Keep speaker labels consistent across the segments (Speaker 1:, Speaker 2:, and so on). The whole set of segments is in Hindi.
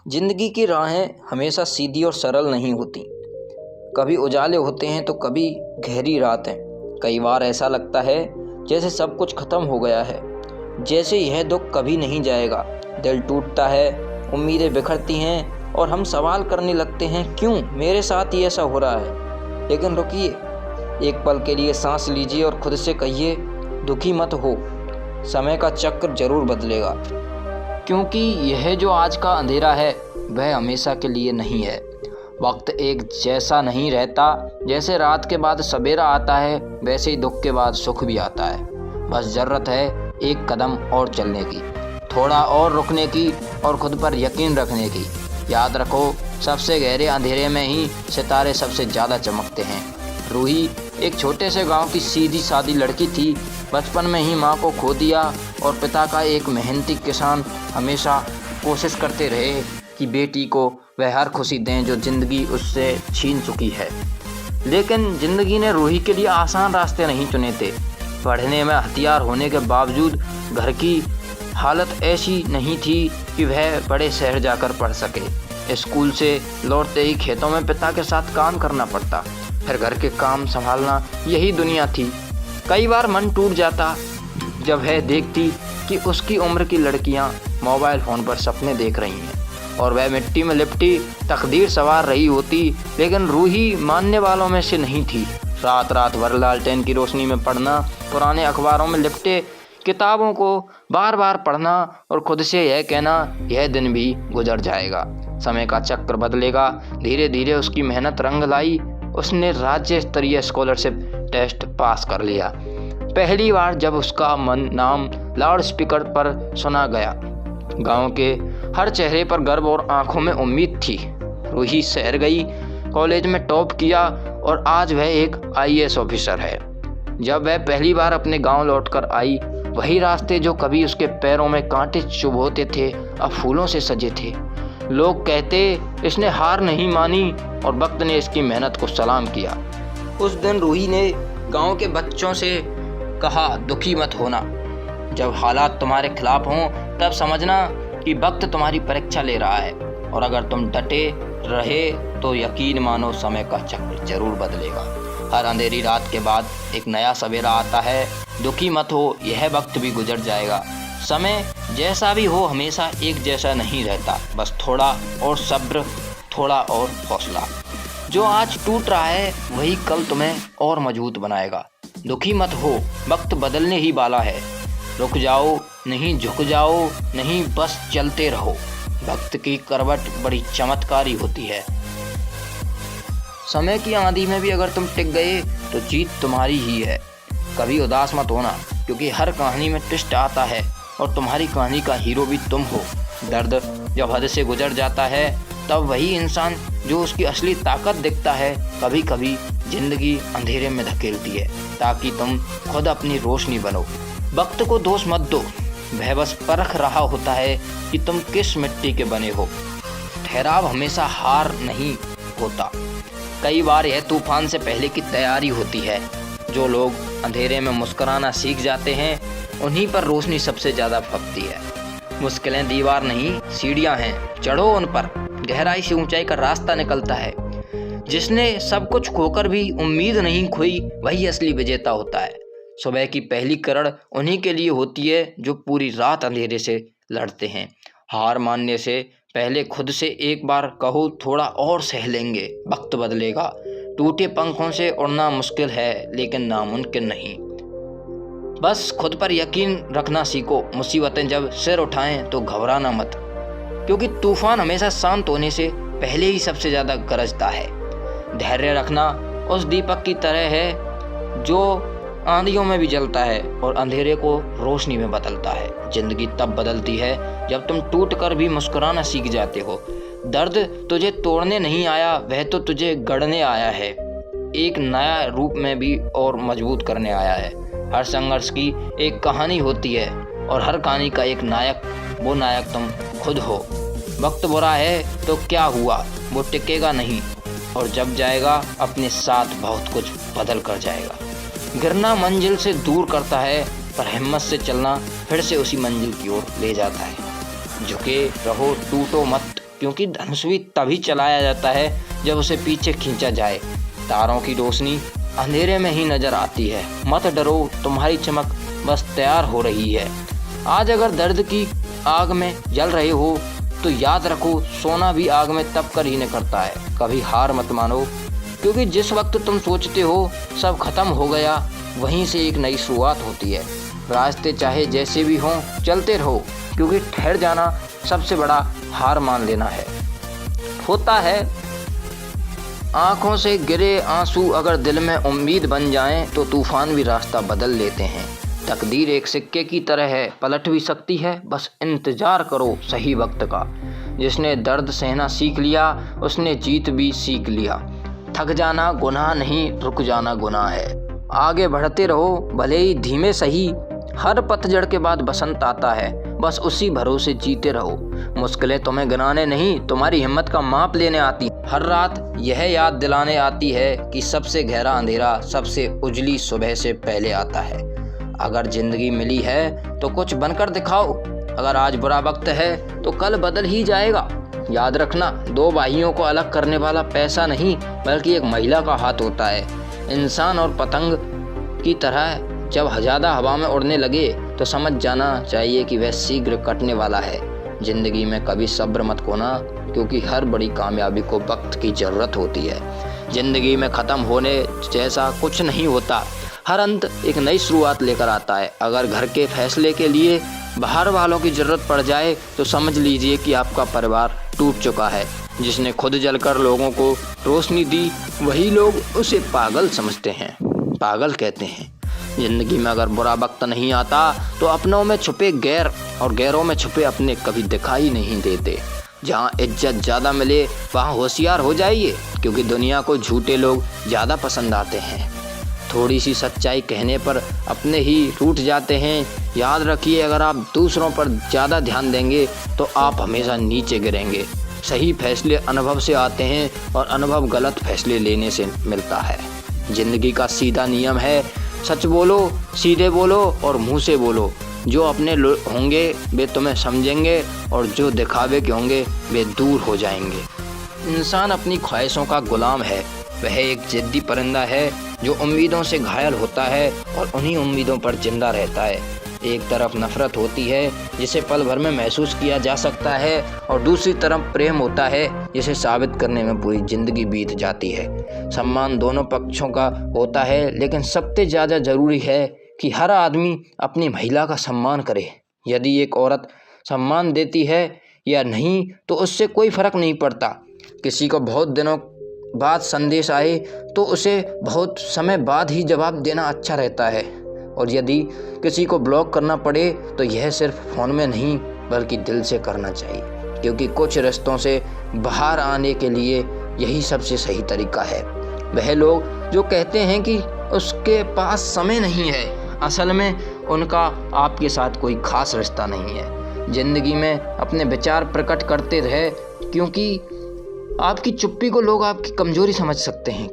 Speaker 1: जिंदगी की राहें हमेशा सीधी और सरल नहीं होती। कभी उजाले होते हैं तो कभी गहरी रातें। कई बार ऐसा लगता है जैसे सब कुछ खत्म हो गया है, जैसे यह दुख कभी नहीं जाएगा। दिल टूटता है, उम्मीदें बिखरती हैं और हम सवाल करने लगते हैं, क्यों मेरे साथ ही ऐसा हो रहा है। लेकिन रुकिए, एक पल के लिए सांस लीजिए और खुद से कहिए, दुखी मत हो, समय का चक्र जरूर बदलेगा। क्योंकि यह जो आज का अंधेरा है वह हमेशा के लिए नहीं है। वक्त एक जैसा नहीं रहता। जैसे रात के बाद सवेरा आता है, वैसे ही दुख के बाद सुख भी आता है। बस ज़रूरत है एक कदम और चलने की, थोड़ा और रुकने की और खुद पर यकीन रखने की। याद रखो, सबसे गहरे अंधेरे में ही सितारे सबसे ज़्यादा चमकते हैं। रूही एक छोटे से गांव की सीधी सादी लड़की थी। बचपन में ही माँ को खो दिया और पिता का एक मेहनती किसान हमेशा कोशिश करते रहे कि बेटी को वह हर खुशी दें जो ज़िंदगी उससे छीन चुकी है। लेकिन ज़िंदगी ने रूही के लिए आसान रास्ते नहीं चुने थे। पढ़ने में हथियार होने के बावजूद घर की हालत ऐसी नहीं थी कि वह बड़े शहर जाकर पढ़ सके। स्कूल से लौटते ही खेतों में पिता के साथ काम करना पड़ता, फिर घर के काम संभालना, यही दुनिया थी। कई बार मन टूट जाता जब वह देखती कि उसकी उम्र की लड़कियां मोबाइल फ़ोन पर सपने देख रही हैं और वह मिट्टी में लिपटी तकदीर सवार रही होती। लेकिन रूही मानने वालों में से नहीं थी। रात रात भर लालटेन की रोशनी में पढ़ना, पुराने अखबारों में लिपटे किताबों को बार बार पढ़ना और खुद से यह कहना, यह दिन भी गुजर जाएगा, समय का चक्र बदलेगा। धीरे धीरे उसकी मेहनत रंग लाई। उसने राज्य स्तरीय स्कॉलरशिप टेस्ट पास कर लिया। पहली बार जब उसका नाम लाउड स्पीकर पर सुना गया, गांव के हर चेहरे पर गर्व और आंखों में उम्मीद थी। रूही शहर गई, कॉलेज में टॉप किया और आज वह एक IAS ऑफिसर है। जब वह पहली बार अपने गांव लौटकर आई, वही रास्ते जो कभी उसके पैरों में कांटे चुभोते थे अब फूलों से सजे थे। लोग कहते, इसने हार नहीं मानी और वक्त ने इसकी मेहनत को सलाम किया। उस दिन रूही ने गांव के बच्चों से कहा, दुखी मत होना। जब हालात तुम्हारे खिलाफ हों तब समझना कि वक्त तुम्हारी परीक्षा ले रहा है, और अगर तुम डटे रहे तो यकीन मानो, समय का चक्र जरूर बदलेगा। हर अंधेरी रात के बाद एक नया सवेरा आता है। दुखी मत हो, यह वक्त भी गुजर जाएगा। समय जैसा भी हो हमेशा एक जैसा नहीं रहता। बस थोड़ा और सब्र, थोड़ा और हौसला। जो आज टूट रहा है वही कल तुम्हें और मजबूत बनाएगा। दुखी मत हो, वक्त बदलने ही वाला है। रुक जाओ नहीं, झुक जाओ नहीं, बस चलते रहो। वक्त की करवट बड़ी चमत्कारी होती है। समय की आंधी में भी अगर तुम टिक गए तो जीत तुम्हारी ही है। कभी उदास मत होना, क्योंकि हर कहानी में ट्विस्ट आता है और तुम्हारी कहानी का हीरो भी तुम हो। दर्द जब हद से गुजर जाता है तब वही इंसान जो उसकी असली ताकत दिखता है। कभी कभी जिंदगी अंधेरे में धकेलती है ताकि तुम खुद अपनी रोशनी बनो। वक्त को दोष मत दो, वह बस परख रहा होता है कि तुम किस मिट्टी के बने हो। ठहराव हमेशा हार नहीं होता। कई बार यह तूफान से पहले की तैयारी होती है। जो लोग अंधेरे में मुस्कुराना सीख जाते हैं उन्हीं पर रोशनी सबसे ज़्यादा फपती है। मुश्किलें दीवार नहीं, सीढ़ियाँ हैं, चढ़ो उन पर। गहराई से ऊंचाई का रास्ता निकलता है। जिसने सब कुछ खोकर भी उम्मीद नहीं खोई, वही असली विजेता होता है। सुबह की पहली किरण उन्हीं के लिए होती है जो पूरी रात अंधेरे से लड़ते हैं। हार मानने से पहले खुद से एक बार कहो, थोड़ा और सह लेंगे, वक्त बदलेगा। टूटे पंखों से उड़ना मुश्किल है लेकिन नामुमकिन नहीं। बस खुद पर यकीन रखना सीखो। मुसीबतें जब सिर उठाएं तो घबराना मत, क्योंकि तूफान हमेशा शांत होने से पहले ही सबसे ज़्यादा गरजता है। धैर्य रखना उस दीपक की तरह है जो आंधियों में भी जलता है और अंधेरे को रोशनी में बदलता है। जिंदगी तब बदलती है जब तुम टूट कर भी मुस्कुराना सीख जाते हो। दर्द तुझे तोड़ने नहीं आया, वह तो तुझे गढ़ने आया है, एक नया रूप में भी और मजबूत करने आया है। हर संघर्ष की एक कहानी होती है और हर कहानी का एक नायक, वो नायक तुम खुद हो। वक्त बुरा है तो क्या हुआ, वो टिकेगा नहीं, और जब जाएगा अपने साथ बहुत कुछ बदल कर जाएगा। गिरना मंजिल से दूर करता है, पर हिम्मत से चलना फिर से उसी मंजिल की ओर ले जाता है। झुके रहो, टूटो मत, क्योंकि धनुष भी तभी चलाया जाता है जब उसे पीछे खींचा जाए। तारों की रोशनी अंधेरे में ही नजर आती है। मत डरो, तुम्हारी चमक बस तैयार हो रही है। आज अगर दर्द की आग में जल रहे हो तो याद रखो, सोना भी आग में तप कर ही निकलता है। कभी हार मत मानो, क्योंकि जिस वक्त तुम सोचते हो सब खत्म हो गया, वहीं से एक नई शुरुआत होती है। रास्ते चाहे जैसे भी हों चलते रहो, क्योंकि ठहर जाना सबसे बड़ा हार मान लेना है। होता है आंखों से गिरे आंसू अगर दिल में उम्मीद बन जाएं तो तूफान भी रास्ता बदल लेते हैं। तकदीर एक सिक्के की तरह है, पलट भी सकती है, बस इंतजार करो सही वक्त का। जिसने दर्द सहना सीख लिया उसने जीत भी सीख लिया। थक जाना गुनाह नहीं, रुक जाना गुनाह है। आगे बढ़ते रहो भले ही धीमे सही, हर पतझड़ के बाद बसंत आता है, बस उसी भरोसे जीते रहो। मुश्किलें तुम्हें गिनाने नहीं, तुम्हारी हिम्मत का माप लेने आती। हर रात यह याद दिलाने आती है कि सबसे गहरा अंधेरा सबसे उजली सुबह से पहले आता है। अगर जिंदगी मिली है तो कुछ बनकर दिखाओ, अगर आज बुरा वक्त है तो कल बदल ही जाएगा। याद रखना, दो भाइयों को अलग करने वाला पैसा नहीं बल्कि एक महिला का हाथ होता है। इंसान और पतंग की तरह जब ज़्यादा हवा में उड़ने लगे तो समझ जाना चाहिए कि वह शीघ्र कटने वाला है। जिंदगी में कभी सब्र मत खोना, क्योंकि हर बड़ी कामयाबी को वक्त की ज़रूरत होती है। जिंदगी में ख़त्म होने जैसा कुछ नहीं होता, हर अंत एक नई शुरुआत लेकर आता है। अगर घर के फैसले के लिए बाहर वालों की ज़रूरत पड़ जाए तो समझ लीजिए कि आपका परिवार टूट चुका है। जिसने खुद जलकर लोगों को रोशनी दी वही लोग उसे पागल समझते हैं, पागल कहते हैं। जिंदगी में अगर बुरा वक्त नहीं आता तो अपनों में छुपे गैर और गैरों में छुपे अपने कभी दिखाई नहीं देते। जहाँ इज्जत ज़्यादा मिले वहाँ होशियार हो जाइए, क्योंकि दुनिया को झूठे लोग ज़्यादा पसंद आते हैं। थोड़ी सी सच्चाई कहने पर अपने ही रूठ जाते हैं। याद रखिए, अगर आप दूसरों पर ज़्यादा ध्यान देंगे तो आप हमेशा नीचे गिरेंगे। सही फैसले अनुभव से आते हैं और अनुभव गलत फैसले लेने से मिलता है। जिंदगी का सीधा नियम है, सच बोलो, सीधे बोलो और मुंह से बोलो। जो अपने होंगे वे तुम्हें समझेंगे और जो दिखावे के होंगे वे दूर हो जाएंगे। इंसान अपनी ख्वाहिशों का गुलाम है। वह एक जिद्दी परिंदा है जो उम्मीदों से घायल होता है और उन्हीं उम्मीदों पर जिंदा रहता है। एक तरफ नफरत होती है जिसे पल भर में महसूस किया जा सकता है, और दूसरी तरफ प्रेम होता है जिसे साबित करने में पूरी जिंदगी बीत जाती है। सम्मान दोनों पक्षों का होता है, लेकिन सबसे ज़्यादा ज़रूरी है कि हर आदमी अपनी महिला का सम्मान करे। यदि एक औरत सम्मान देती है या नहीं तो उससे कोई फ़र्क नहीं पड़ता। किसी को बहुत दिनों बाद संदेश आए तो उसे बहुत समय बाद ही जवाब देना अच्छा रहता है, और यदि किसी को ब्लॉक करना पड़े तो यह सिर्फ फ़ोन में नहीं बल्कि दिल से करना चाहिए, क्योंकि कुछ रिश्तों से बाहर आने के लिए यही सबसे सही तरीका है। वह लोग जो कहते हैं कि उसके पास समय नहीं है, असल में उनका आपके साथ कोई खास रिश्ता नहीं है। ज़िंदगी में अपने विचार प्रकट करते रहे, क्योंकि आपकी चुप्पी को लोग आपकी कमज़ोरी समझ सकते हैं।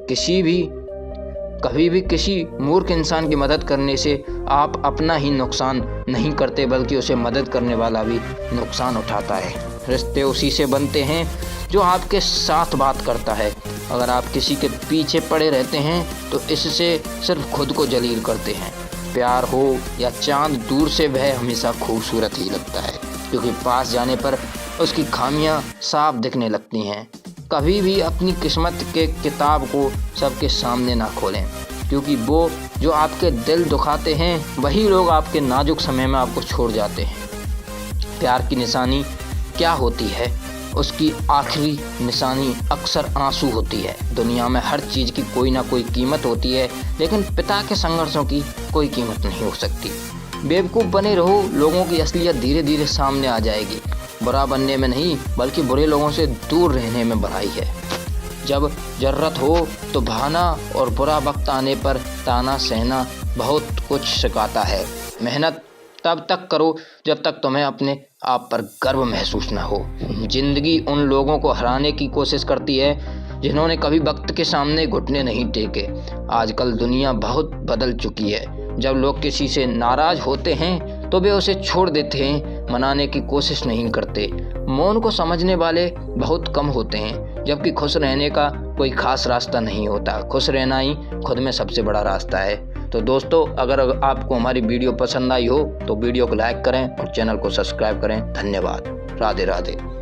Speaker 1: कभी भी किसी मूर्ख इंसान की मदद करने से आप अपना ही नुकसान नहीं करते, बल्कि उसे मदद करने वाला भी नुकसान उठाता है। रिश्ते उसी से बनते हैं जो आपके साथ बात करता है। अगर आप किसी के पीछे पड़े रहते हैं तो इससे सिर्फ खुद को जलील करते हैं। प्यार हो या चांद, दूर से वह हमेशा खूबसूरत ही लगता है, क्योंकि पास जाने पर उसकी खामियां साफ दिखने लगती हैं। कभी भी अपनी किस्मत के किताब को सबके सामने ना खोलें, क्योंकि वो जो आपके दिल दुखाते हैं वही लोग आपके नाजुक समय में आपको छोड़ जाते हैं। प्यार की निशानी क्या होती है? उसकी आखिरी निशानी अक्सर आंसू होती है। दुनिया में हर चीज़ की कोई ना कोई कीमत होती है, लेकिन पिता के संघर्षों की कोई कीमत नहीं हो सकती। बेवकूफ़ बने रहो, लोगों की असलियत धीरे धीरे सामने आ जाएगी। बुरा बनने में नहीं बल्कि बुरे लोगों से दूर रहने में भलाई है। जब ज़रूरत हो तो बहाना और बुरा वक्त आने पर ताना सहना बहुत कुछ सिखाता है। मेहनत तब तक करो जब तक तुम्हें अपने आप पर गर्व महसूस ना हो। जिंदगी उन लोगों को हराने की कोशिश करती है जिन्होंने कभी वक्त के सामने घुटने नहीं टेके। आजकल दुनिया बहुत बदल चुकी है। जब लोग किसी से नाराज़ होते हैं तो वे उसे छोड़ देते हैं, मनाने की कोशिश नहीं करते। मौन को समझने वाले बहुत कम होते हैं, जबकि खुश रहने का कोई खास रास्ता नहीं होता। खुश रहना ही खुद में सबसे बड़ा रास्ता है। तो दोस्तों, अगर आपको हमारी वीडियो पसंद आई हो तो वीडियो को लाइक करें और चैनल को सब्सक्राइब करें। धन्यवाद। राधे राधे।